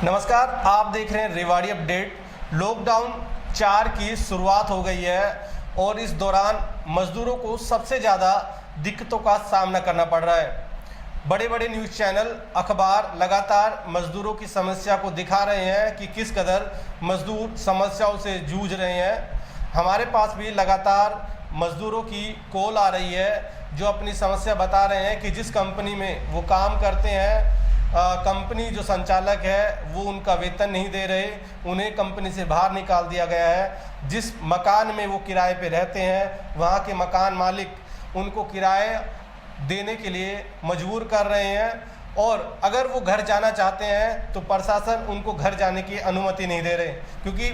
नमस्कार, आप देख रहे हैं रेवाड़ी अपडेट। लॉकडाउन 4 की शुरुआत हो गई है और इस दौरान मज़दूरों को सबसे ज़्यादा दिक्कतों का सामना करना पड़ रहा है। बड़े बड़े न्यूज़ चैनल, अखबार लगातार मज़दूरों की समस्या को दिखा रहे हैं कि किस कदर मज़दूर समस्याओं से जूझ रहे हैं। हमारे पास भी लगातार मज़दूरों की कॉल आ रही है जो अपनी समस्या बता रहे हैं कि जिस कंपनी में वो काम करते हैं, कंपनी जो संचालक है वो उनका वेतन नहीं दे रहे, उन्हें कंपनी से बाहर निकाल दिया गया है। जिस मकान में वो किराए पे रहते हैं वहाँ के मकान मालिक उनको किराए देने के लिए मजबूर कर रहे हैं और अगर वो घर जाना चाहते हैं तो प्रशासन उनको घर जाने की अनुमति नहीं दे रहे, क्योंकि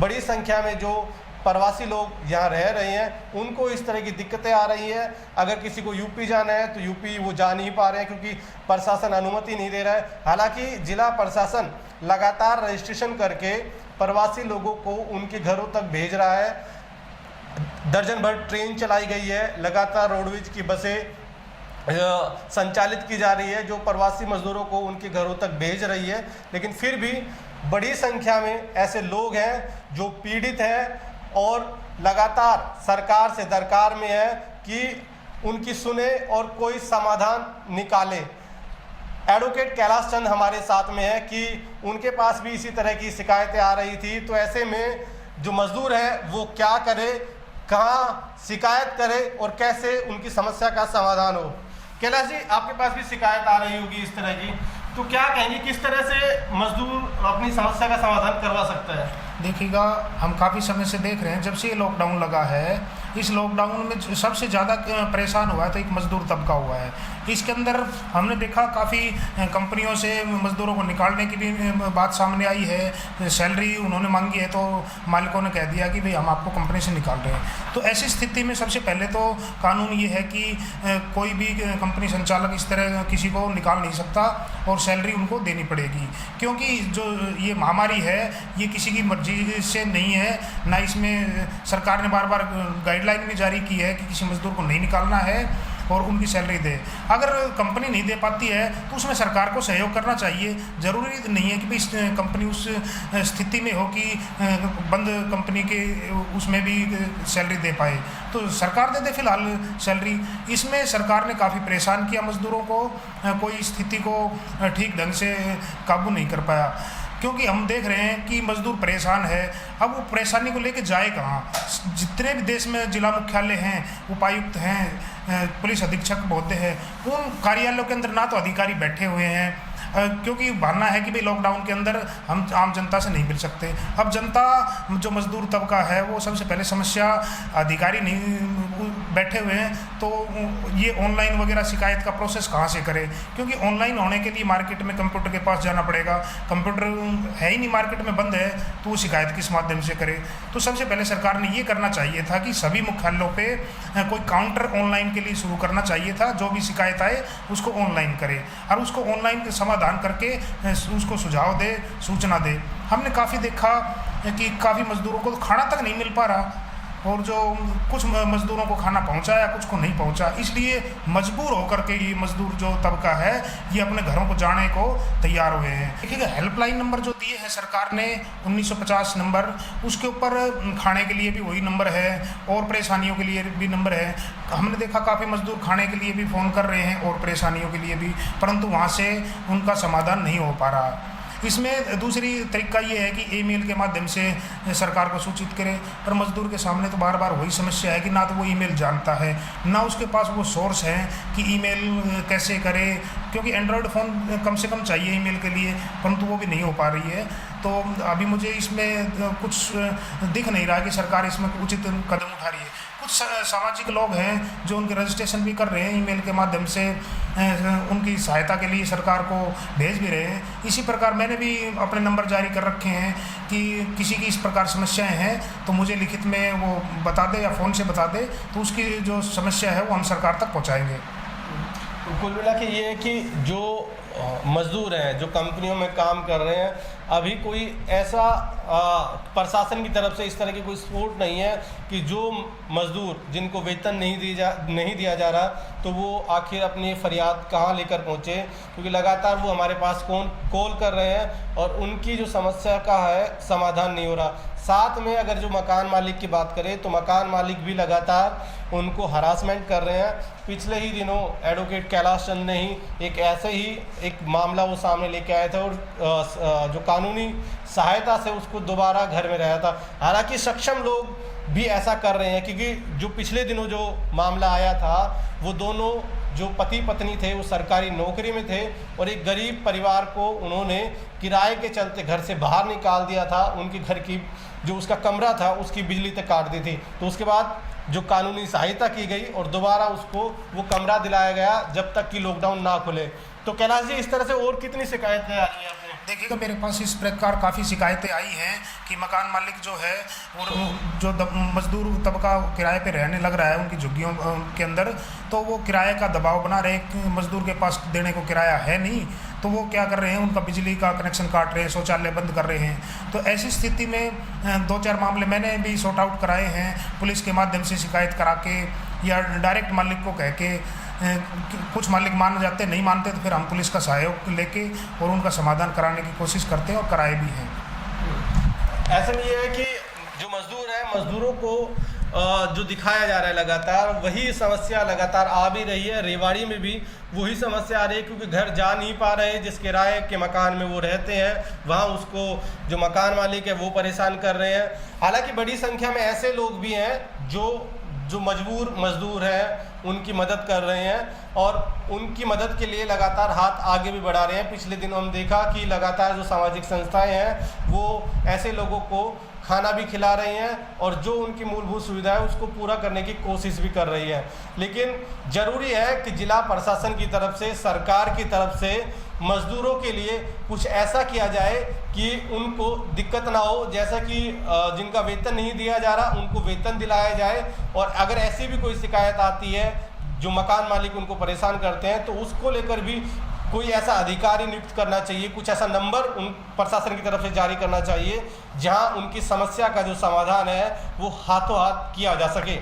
बड़ी संख्या में जो प्रवासी लोग यहाँ रह रहे हैं उनको इस तरह की दिक्कतें आ रही हैं। अगर किसी को यूपी जाना है तो यूपी वो जा नहीं पा रहे हैं क्योंकि प्रशासन अनुमति नहीं दे रहा है। हालांकि जिला प्रशासन लगातार रजिस्ट्रेशन करके प्रवासी लोगों को उनके घरों तक भेज रहा है। दर्जन भर ट्रेन चलाई गई है, लगातार रोडवेज की बसें संचालित की जा रही है जो प्रवासी मजदूरों को उनके घरों तक भेज रही है। लेकिन फिर भी बड़ी संख्या में ऐसे लोग हैं जो पीड़ित हैं और लगातार सरकार से दरकार में है कि उनकी सुने और कोई समाधान निकाले। एडवोकेट कैलाश चंद हमारे साथ में है कि उनके पास भी इसी तरह की शिकायतें आ रही थी, तो ऐसे में जो मजदूर है वो क्या करे, कहाँ शिकायत करे और कैसे उनकी समस्या का समाधान हो। कैलाश जी, आपके पास भी शिकायत आ रही होगी इस तरह की, तो क्या कहेंगे किस तरह से मजदूर अपनी समस्या का समाधान करवा सकता है? देखिएगा, हम काफ़ी समय से देख रहे हैं जब से ये लॉकडाउन लगा है, इस लॉकडाउन में सबसे ज़्यादा परेशान हुआ है तो एक मज़दूर तबका हुआ है। इसके अंदर हमने देखा काफ़ी कंपनियों से मज़दूरों को निकालने की भी बात सामने आई है। सैलरी उन्होंने मांगी है तो मालिकों ने कह दिया कि भाई हम आपको कंपनी से निकाल रहे हैं। तो ऐसी स्थिति में सबसे पहले तो कानून ये है कि कोई भी कंपनी संचालक इस तरह किसी को निकाल नहीं सकता और सैलरी उनको देनी पड़ेगी, क्योंकि जो ये महामारी है ये किसी की मर्जी से नहीं है। ना इसमें सरकार ने बार बार गाइडलाइन भी जारी की है कि किसी मजदूर को नहीं निकालना है और उनकी सैलरी दे। अगर कंपनी नहीं दे पाती है तो उसमें सरकार को सहयोग करना चाहिए। ज़रूरी नहीं है कि भाई कंपनी उस स्थिति में हो कि बंद कंपनी के उसमें भी सैलरी दे पाए, तो सरकार दे दे फिलहाल सैलरी। इसमें सरकार ने काफ़ी परेशान किया मज़दूरों को, कोई स्थिति को ठीक ढंग से काबू नहीं कर पाया, क्योंकि हम देख रहे हैं कि मजदूर परेशान है। अब वो परेशानी को लेके जाए कहाँ? जितने भी देश में जिला मुख्यालय हैं, उपायुक्त हैं, पुलिस अधीक्षक महोदय हैं, उन कार्यालयों के अंदर ना तो अधिकारी बैठे हुए हैं, क्योंकि बहाना है कि भाई लॉकडाउन के अंदर हम आम जनता से नहीं मिल सकते। अब जनता जो मजदूर तबका है वो सबसे पहले समस्या, अधिकारी नहीं बैठे हुए हैं तो ये ऑनलाइन वगैरह शिकायत का प्रोसेस कहाँ से करे, क्योंकि ऑनलाइन होने के लिए मार्केट में कंप्यूटर के पास जाना पड़ेगा। कंप्यूटर है ही नहीं, मार्केट में बंद है, तो वो शिकायत किस माध्यम से करे? तो सबसे पहले सरकार ने ये करना चाहिए था कि सभी मुख्यालयों पे कोई काउंटर ऑनलाइन के लिए शुरू करना चाहिए था। जो भी शिकायत आए उसको ऑनलाइन करे और उसको ऑनलाइन समाधान करके उसको सुझाव दे, सूचना दे। हमने काफ़ी देखा कि काफ़ी मज़दूरों को खाना तक नहीं मिल पा रहा और जो कुछ मज़दूरों को खाना पहुंचाया, कुछ को नहीं पहुंचा। इसलिए मजबूर होकर के ये मज़दूर जो तबका है ये अपने घरों को जाने को तैयार हुए हैं। देखिएगा, हेल्पलाइन नंबर जो दिए हैं सरकार ने 1950 नंबर, उसके ऊपर खाने के लिए भी वही नंबर है और परेशानियों के लिए भी नंबर है। हमने देखा काफ़ी मज़दूर खाने के लिए भी फ़ोन कर रहे हैं और परेशानियों के लिए भी, परंतु वहाँ से उनका समाधान नहीं हो पा रहा। इसमें दूसरी तरीका ये है कि ईमेल के माध्यम से सरकार को सूचित करें, पर मज़दूर के सामने तो बार बार वही समस्या है कि ना तो वो ईमेल जानता है, ना उसके पास वो सोर्स है कि ईमेल कैसे करे, क्योंकि एंड्रॉयड फ़ोन कम से कम चाहिए ईमेल के लिए, परंतु वो भी नहीं हो पा रही है। तो अभी मुझे इसमें कुछ दिख नहीं रहा कि सरकार इसमें उचित कदम उठा रही है। कुछ सामाजिक लोग हैं जो उनके रजिस्ट्रेशन भी कर रहे हैं ईमेल के माध्यम से, उनकी सहायता के लिए सरकार को भेज भी रहे हैं। इसी प्रकार मैंने भी अपने नंबर जारी कर रखे हैं कि किसी की इस प्रकार समस्याएं हैं तो मुझे लिखित में वो बता दे या फ़ोन से बता दे, तो उसकी जो समस्या है वो हम सरकार तक पहुंचाएंगे। कुल मिला के ये है कि जो मज़दूर हैं जो कंपनियों में काम कर रहे हैं, अभी कोई ऐसा प्रशासन की तरफ से इस तरह की कोई सपोर्ट नहीं है कि जो मज़दूर जिनको वेतन नहीं दिया जा रहा तो वो आखिर अपनी फरियाद कहाँ लेकर पहुँचे, क्योंकि लगातार वो हमारे पास कॉल कर रहे हैं और उनकी जो समस्या का है समाधान नहीं हो रहा। साथ में अगर जो मकान मालिक की बात करें तो मकान मालिक भी लगातार उनको हरासमेंट कर रहे हैं। पिछले ही दिनों एडवोकेट कैलाश चंद ने ही ऐसे ही एक मामला वो सामने लेके आए थे और जो कानूनी सहायता से उसको दोबारा घर में रहा था। हालांकि सक्षम लोग भी ऐसा कर रहे हैं, क्योंकि जो पिछले दिनों जो मामला आया था वो दोनों जो पति पत्नी थे वो सरकारी नौकरी में थे और एक गरीब परिवार को उन्होंने किराए के चलते घर से बाहर निकाल दिया था। उनके घर की जो उसका कमरा था उसकी बिजली तक काट दी थी, तो उसके बाद जो कानूनी सहायता की गई और दोबारा उसको वो कमरा दिलाया गया जब तक कि लॉकडाउन ना खुले। तो कैलाश जी, इस तरह से और कितनी शिकायतें आ रही हैं आपने? देखिएगा, मेरे पास इस प्रकार काफ़ी शिकायतें आई हैं कि मकान मालिक जो है और जो मजदूर तबका किराए पे रहने लग रहा है उनकी झुग्गियों के अंदर, तो वो किराए का दबाव बना रहे कि मजदूर के पास देने को किराया है नहीं, तो वो क्या कर रहे हैं, उनका बिजली का कनेक्शन काट रहे हैं, शौचालय बंद कर रहे हैं। तो ऐसी स्थिति में 2-4 मामले मैंने भी सॉर्ट आउट कराए हैं पुलिस के माध्यम से, शिकायत करा के या डायरेक्ट मालिक को कह के। कुछ मालिक मान जाते, नहीं मानते तो फिर हम पुलिस का सहयोग लेके और उनका समाधान कराने की कोशिश करते हैं और कराए भी हैं। ऐसा नहीं है कि जो मजदूर हैं मजदूरों को जो दिखाया जा रहा है लगातार वही समस्या लगातार आ भी रही है। रेवाड़ी में भी वही समस्या आ रही है, क्योंकि घर जा नहीं पा रहे, जिस किराए के मकान में वो रहते हैं वहाँ उसको जो मकान मालिक है वो परेशान कर रहे हैं। हालांकि बड़ी संख्या में ऐसे लोग भी हैं जो मजबूर मजदूर हैं उनकी मदद कर रहे हैं और उनकी मदद के लिए लगातार हाथ आगे भी बढ़ा रहे हैं। पिछले दिनों हम देखा कि लगातार जो सामाजिक संस्थाएं हैं वो ऐसे लोगों को खाना भी खिला रही हैं और जो उनकी मूलभूत सुविधा है उसको पूरा करने की कोशिश भी कर रही है। लेकिन ज़रूरी है कि जिला प्रशासन की तरफ से, सरकार की तरफ से मज़दूरों के लिए कुछ ऐसा किया जाए कि उनको दिक्कत ना हो, जैसा कि जिनका वेतन नहीं दिया जा रहा उनको वेतन दिलाया जाए। और अगर ऐसी भी कोई शिकायत आती है जो मकान मालिक उनको परेशान करते हैं तो उसको लेकर भी कोई ऐसा अधिकारी नियुक्त करना चाहिए, कुछ ऐसा नंबर उन प्रशासन की तरफ से जारी करना चाहिए जहां उनकी समस्या का जो समाधान है वो हाथों हाथ किया जा सके।